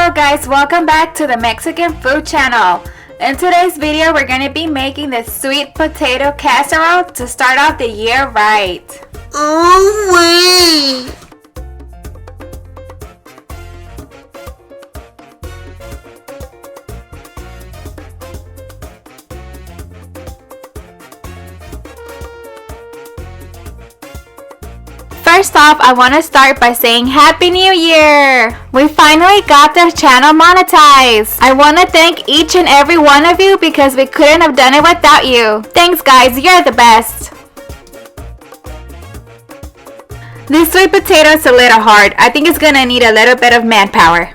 Hello guys, welcome back to the Mexican food channel. In today's video, we're going to be making the sweet potato casserole to start off the year right. Oh wait! First off, I want to start by saying Happy New Year! We finally got the channel monetized! I want to thank each and every one of you because we couldn't have done it without you. Thanks guys, you're the best! This sweet potato is a little hard. I think it's gonna need a little bit of manpower.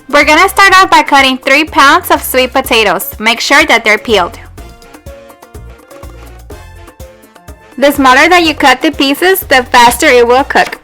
We're gonna start off by cutting 3 pounds of sweet potatoes. Make sure that they're peeled. The smaller that you cut the pieces, the faster it will cook.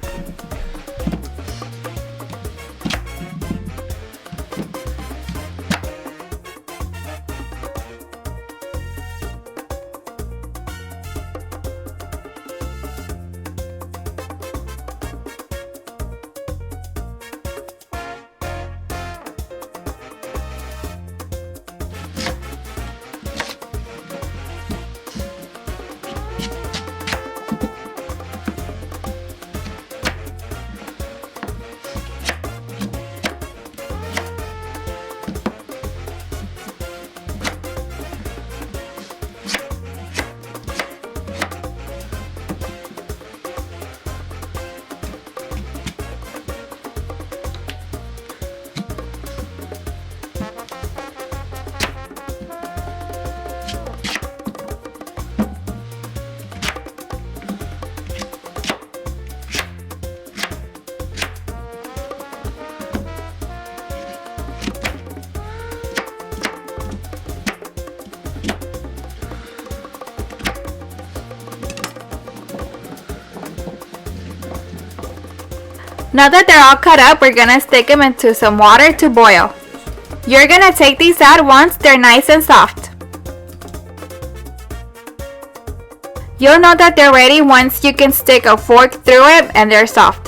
Now that they're all cut up, we're gonna stick them into some water to boil. You're gonna take these out once they're nice and soft. You'll know that they're ready once you can stick a fork through it and they're soft.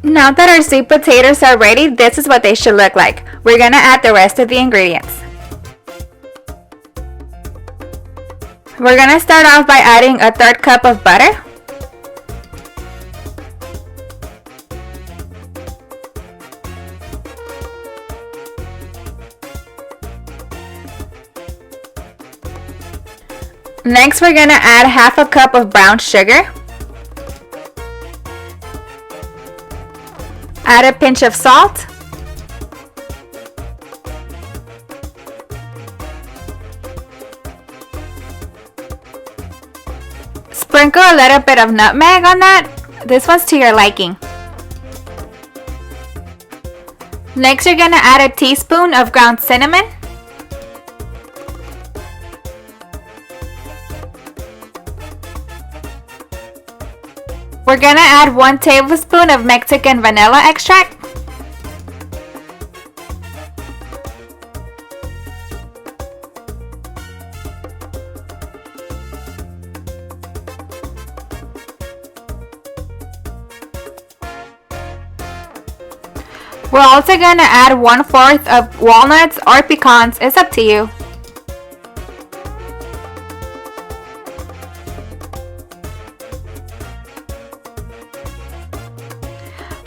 Now that our sweet potatoes are ready, this is what they should look like. We're gonna add the rest of the ingredients. We're gonna start off by adding a 1/3 cup of butter. Next, we're gonna add 1/2 cup of brown sugar. Add a pinch of salt. Sprinkle a little bit of nutmeg on that. This one's to your liking. Next, you're gonna add a teaspoon of ground cinnamon. We're gonna add 1 tablespoon of Mexican vanilla extract. We're also gonna add 1/4 of walnuts or pecans, it's up to you.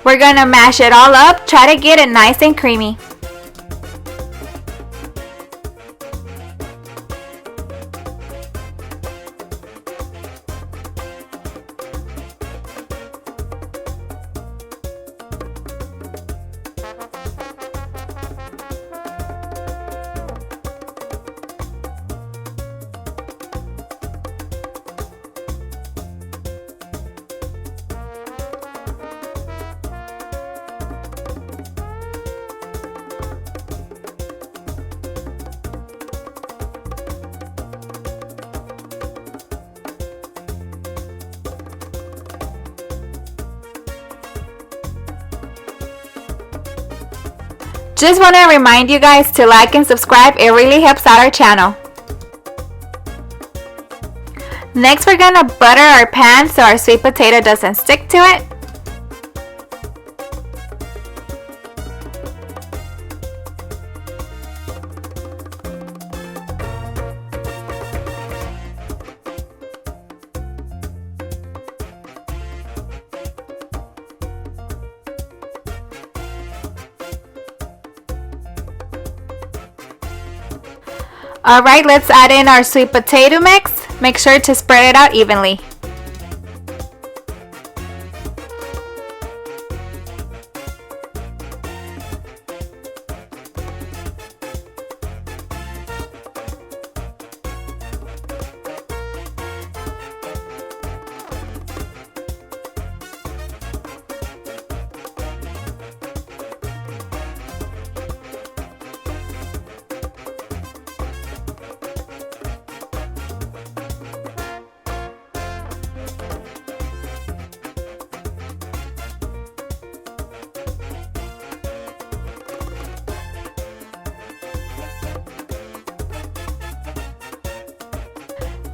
We're gonna mash it all up, try to get it nice and creamy. Just want to remind you guys to like and subscribe. It really helps out our channel. Next, we're gonna butter our pan so our sweet potato doesn't stick to it. Alright, let's add in our sweet potato mix. Make sure to spread it out evenly.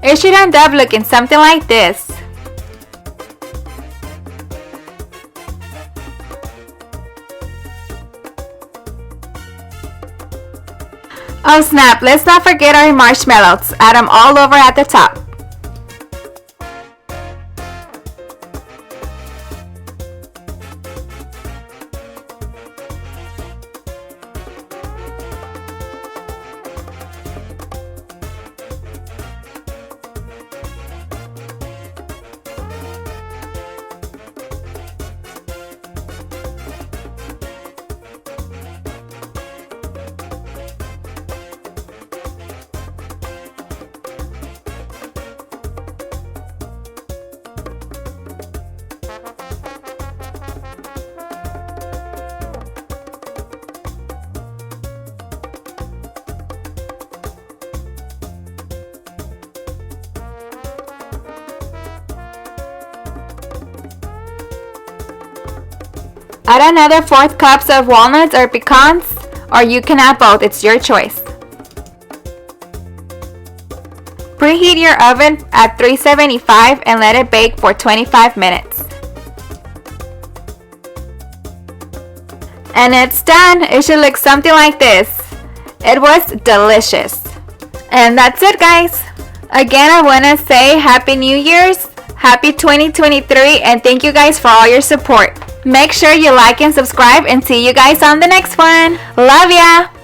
It should end up looking something like this. Oh snap, let's not forget our marshmallows. Add them all over at the top. Add another 4 cups of walnuts or pecans, or you can add both, it's your choice. Preheat your oven at 375 and let it bake for 25 minutes. And it's done. It should look something like this. It was delicious. And that's it, guys. Again, I want to say Happy New Year's, Happy 2023, and thank you guys for all your support. Make sure you like and subscribe, and see you guys on the next one. Love ya!